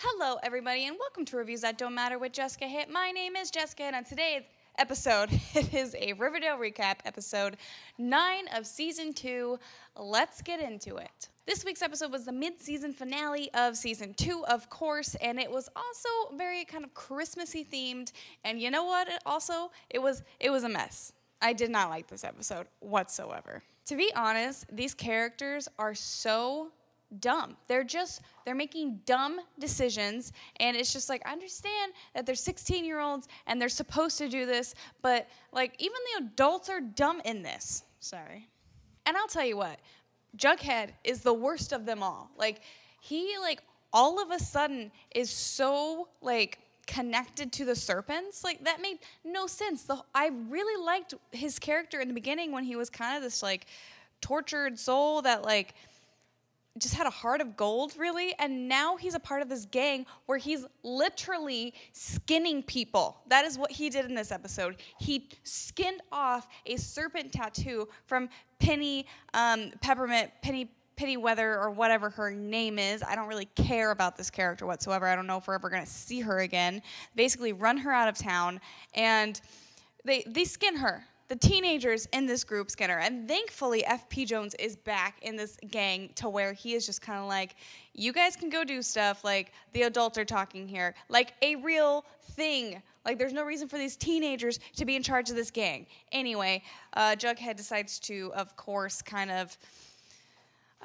Hello, everybody, and welcome to Reviews That Don't Matter with Jessica Hitt. My name is Jessica, and on today's episode, it is a Riverdale recap, episode 9 of Season 2. Let's get into it. This week's episode was the mid-season finale of Season 2, of course, and it was also very kind of Christmassy themed, and you know what? It was a mess. I did not like this episode whatsoever. To be honest, these characters are so dumb. They're making dumb decisions, and it's just like, I understand that they're 16-year-olds and they're supposed to do this, but like even the adults are dumb in this. Sorry. And I'll tell you what, Jughead is the worst of them all. Like he all of a sudden is so connected to the serpents. Like that made no sense. I really liked his character in the beginning when he was kind of this tortured soul that just had a heart of gold, really, and now he's a part of this gang where he's literally skinning people. That is what he did in this episode. He skinned off a serpent tattoo from Penny Weather, or whatever her name is. I don't really care about this character whatsoever. I don't know if we're ever going to see her again. Basically run her out of town, and they skin her. The teenagers in this group skin her, and thankfully F.P. Jones is back in this gang to where he is just kind of like, you guys can go do stuff, the adults are talking here, like a real thing. There's no reason for these teenagers to be in charge of this gang. Anyway, Jughead decides to, of course, I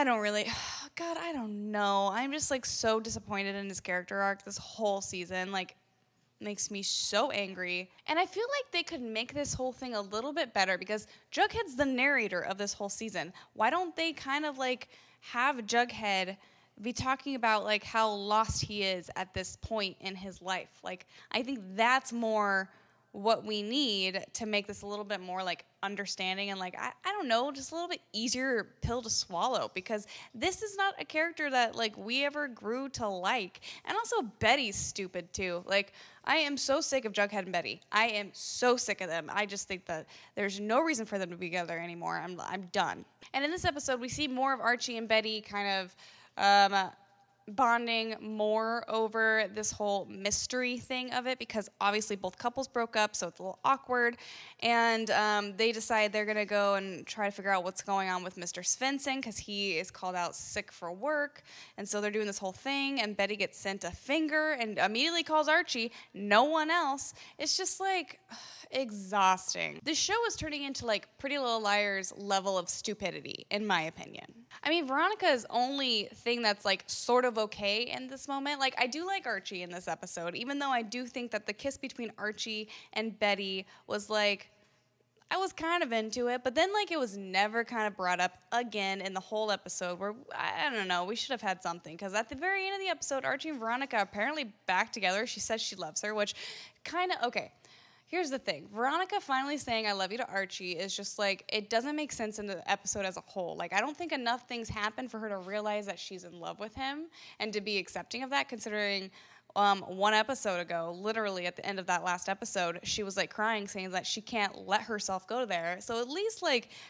don't know. I'm just so disappointed in his character arc this whole season. Makes me so angry. And I feel like they could make this whole thing a little bit better because Jughead's the narrator of this whole season. Why don't they have Jughead be talking about how lost he is at this point in his life? I think that's more what we need to make this a little bit more understanding and I don't know, just a little bit easier pill to swallow, because this is not a character that we ever grew to like. And also Betty's stupid too. I am so sick of Jughead and Betty. I am so sick of them. I just think that there's no reason for them to be together anymore. I'm done. And in this episode, we see more of Archie and Betty kind of bonding more over this whole mystery thing of it, because obviously both couples broke up, so it's a little awkward, and they decide they're going to go and try to figure out what's going on with Mr. Svensson, because he is called out sick for work, and so they're doing this whole thing, and Betty gets sent a finger and immediately calls Archie, no one else. It's just exhausting. This show is turning into Pretty Little Liars level of stupidity, in my opinion. I mean, Veronica's only thing that's sort of okay in this moment. I do like Archie in this episode, even though I do think that the kiss between Archie and Betty was I was kind of into it, but then it was never kind of brought up again in the whole episode, where I don't know, we should have had something, because at the very end of the episode, Archie and Veronica are apparently back together. She says she loves her, which okay. Here's the thing. Veronica finally saying I love you to Archie is just it doesn't make sense in the episode as a whole. I don't think enough things happen for her to realize that she's in love with him and to be accepting of that, considering one episode ago, literally at the end of that last episode, she was crying, saying that she can't let herself go there. So at least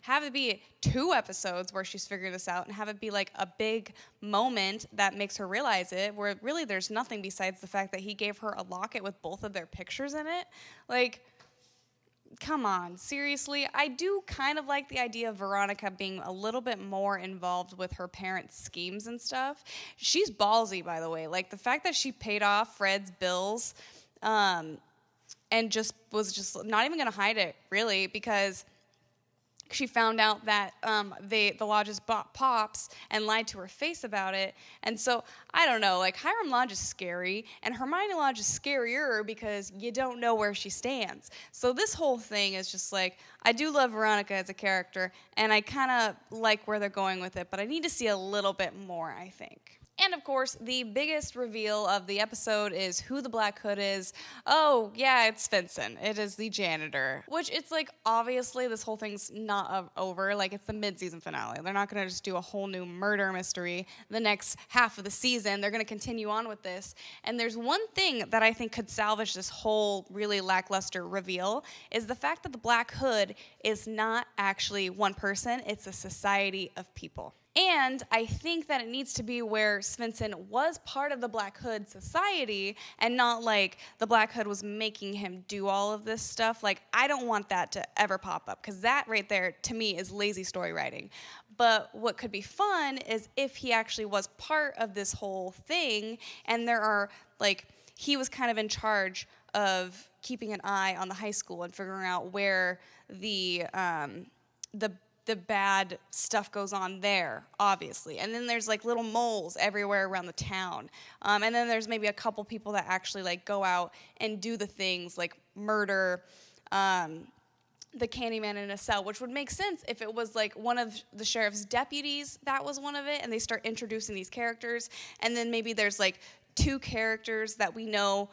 have it be 2 episodes where she's figuring this out, and have it be a big moment that makes her realize it, where really there's nothing besides the fact that he gave her a locket with both of their pictures in it. Come on, seriously. I do kind of like the idea of Veronica being a little bit more involved with her parents' schemes and stuff. She's ballsy, by the way. The fact that she paid off Fred's bills and was not even going to hide it, really, because she found out that the lodges bought Pops and lied to her face about it. And so, I don't know, Hiram Lodge is scary, and Hermione Lodge is scarier because you don't know where she stands. So this whole thing is just I do love Veronica as a character, and I kind of like where they're going with it, but I need to see a little bit more, I think. And of course, the biggest reveal of the episode is who the Black Hood is. Oh, yeah, it's Svensson. It is the janitor. Which, it's obviously this whole thing's not over. It's the mid-season finale. They're not going to just do a whole new murder mystery the next half of the season. They're going to continue on with this. And there's one thing that I think could salvage this whole really lackluster reveal, is the fact that the Black Hood is not actually one person. It's a society of people. And I think that it needs to be where Svensson was part of the Black Hood society and not like the Black Hood was making him do all of this stuff. Like, I don't want that to ever pop up, because that right there, to me, is lazy story writing. But what could be fun is if he actually was part of this whole thing, and there are, like, he was kind of in charge of keeping an eye on the high school and figuring out where the bad stuff goes on there, obviously. And then there's like little moles everywhere around the town. And then there's maybe a couple people that actually like go out and do the things like murder the Candyman in a cell, which would make sense if it was like one of the sheriff's deputies that was one of it, and they start introducing these characters. And then maybe there's like 2 characters that we know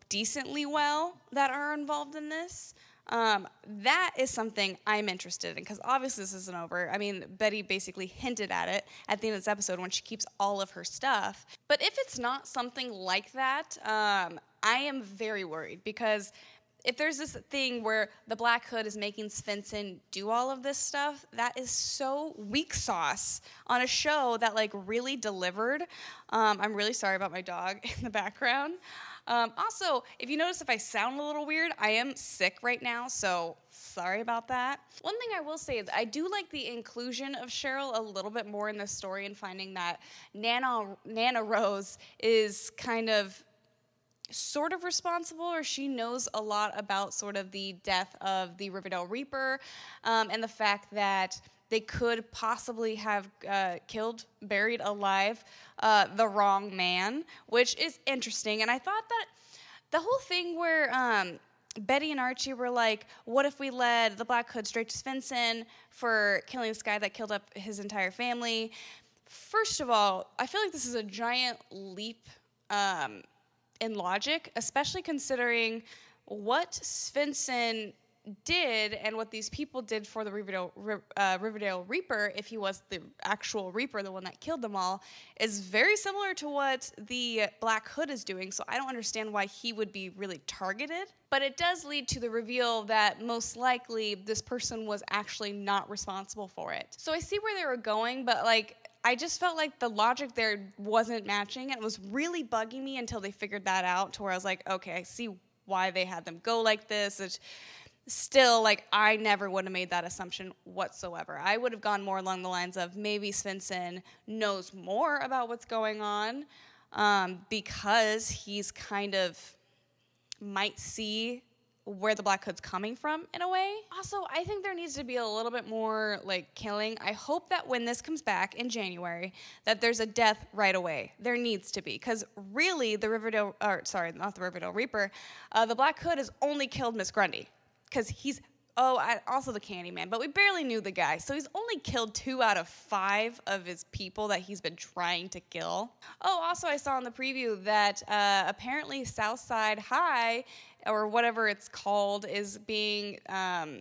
decently well that are involved in this. That is something I'm interested in, because obviously this isn't over. I mean, Betty basically hinted at it at the end of this episode when she keeps all of her stuff. But if it's not something like that, I am very worried, because if there's this thing where the Black Hood is making Svensson do all of this stuff, that is so weak sauce on a show that like really delivered. I'm really sorry about my dog in the background. Also, if you notice if I sound a little weird, I am sick right now, so sorry about that. One thing I will say is I do like the inclusion of Cheryl a little bit more in this story, and finding that Nana Rose is kind of sort of responsible, or she knows a lot about sort of the death of the Riverdale Reaper, and the fact that they could possibly have buried alive the wrong man, which is interesting. And I thought that the whole thing where Betty and Archie were like, what if we led the Black Hood straight to Svensson for killing this guy that killed up his entire family? First of all, I feel like this is a giant leap in logic, especially considering what Svensson did and what these people did for the Riverdale Reaper, if he was the actual Reaper, the one that killed them all, is very similar to what the Black Hood is doing, so I don't understand why he would be really targeted. But it does lead to the reveal that most likely this person was actually not responsible for it. So I see where they were going, but like, I just felt like the logic there wasn't matching, and it was really bugging me until they figured that out, to where I was like, okay, I see why they had them go like this. It's still, like, I never would have made that assumption whatsoever. I would have gone more along the lines of maybe Svensson knows more about what's going on, because he's kind of might see where the Black Hood's coming from in a way. Also, I think there needs to be a little bit more like killing. I hope that when this comes back in January, that there's a death right away. There needs to be, because really the Riverdale Reaper, the Black Hood has only killed Miss Grundy, because he's also the Candyman, but we barely knew the guy, so he's only killed 2 out of 5 of his people that he's been trying to kill. Oh, also I saw in the preview that apparently Southside High, or whatever it's called, is being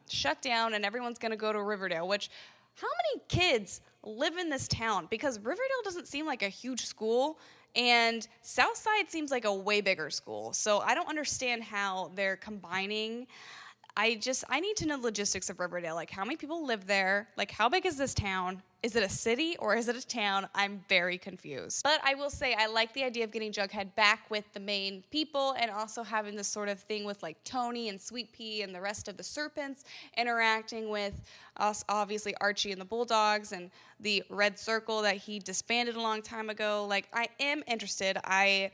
shut down, and everyone's going to go to Riverdale, which, how many kids live in this town? Because Riverdale doesn't seem like a huge school, and Southside seems like a way bigger school, so I don't understand how they're combining. I need to know the logistics of Riverdale. Like, how many people live there? Like, how big is this town? Is it a city or is it a town? I'm very confused. But I will say I like the idea of getting Jughead back with the main people, and also having this sort of thing with like Tony and Sweet Pea and the rest of the Serpents interacting with us, obviously Archie and the Bulldogs and the Red Circle that he disbanded a long time ago. Like, I am interested. I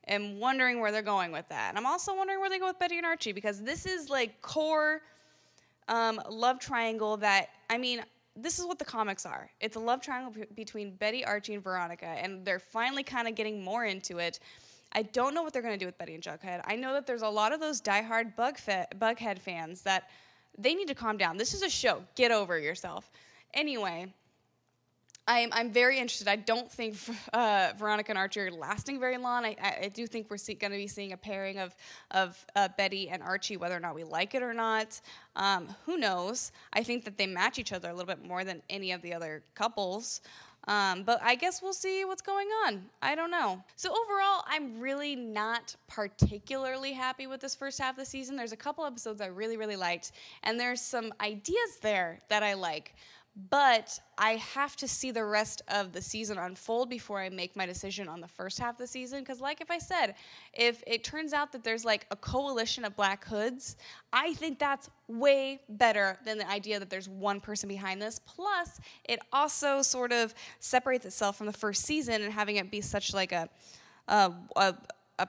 am wondering where they're going with that. And I'm also wondering where they go with Betty and Archie, because this is like core love triangle that, I mean, this is what the comics are. It's a love triangle between Betty, Archie, and Veronica, and they're finally kind of getting more into it. I don't know what they're going to do with Betty and Jughead. I know that there's a lot of those diehard Bughead fans that they need to calm down. This is a show. Get over yourself. Anyway, I'm very interested. I don't think Veronica and Archie are lasting very long. I do think we're going to be seeing a pairing of Betty and Archie, whether or not we like it or not. Who knows? I think that they match each other a little bit more than any of the other couples. But I guess we'll see what's going on. I don't know. So overall, I'm really not particularly happy with this first half of the season. There's a couple episodes I really, really liked, and there's some ideas there that I like. but I have to see the rest of the season unfold before I make my decision on the first half of the season. Because, like if I said, if it turns out that there's like a coalition of Black Hoods, I think that's way better than the idea that there's one person behind this. Plus, it also sort of separates itself from the first season and having it be such like a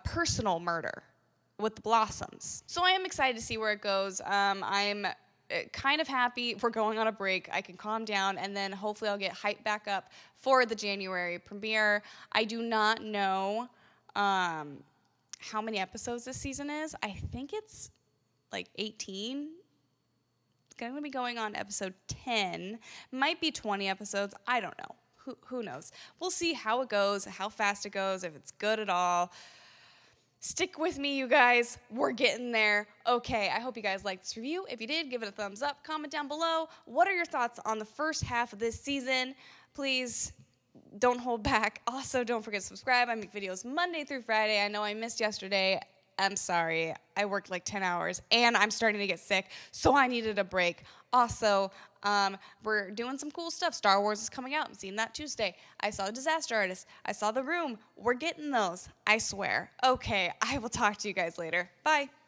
personal murder with the Blossoms. So I am excited to see where it goes. I'm kind of happy we're going on a break. I can calm down, and then hopefully I'll get hyped back up for the January premiere. I do not know how many episodes this season is. I think it's like 18. It's going to be going on episode 10. Might be 20 episodes. I don't know. Who knows? We'll see how it goes, how fast it goes, if it's good at all. Stick with me, you guys. We're getting there. Okay, I hope you guys liked this review. If you did, give it a thumbs up. Comment down below. What are your thoughts on the first half of this season? Please don't hold back. Also, don't forget to subscribe. I make videos Monday through Friday. I know I missed yesterday. I'm sorry. I worked like 10 hours, and I'm starting to get sick, so I needed a break. Also, we're doing some cool stuff. Star Wars is coming out. I'm seeing that Tuesday. I saw The Disaster Artist. I saw The Room. We're getting those. I swear. Okay, I will talk to you guys later. Bye.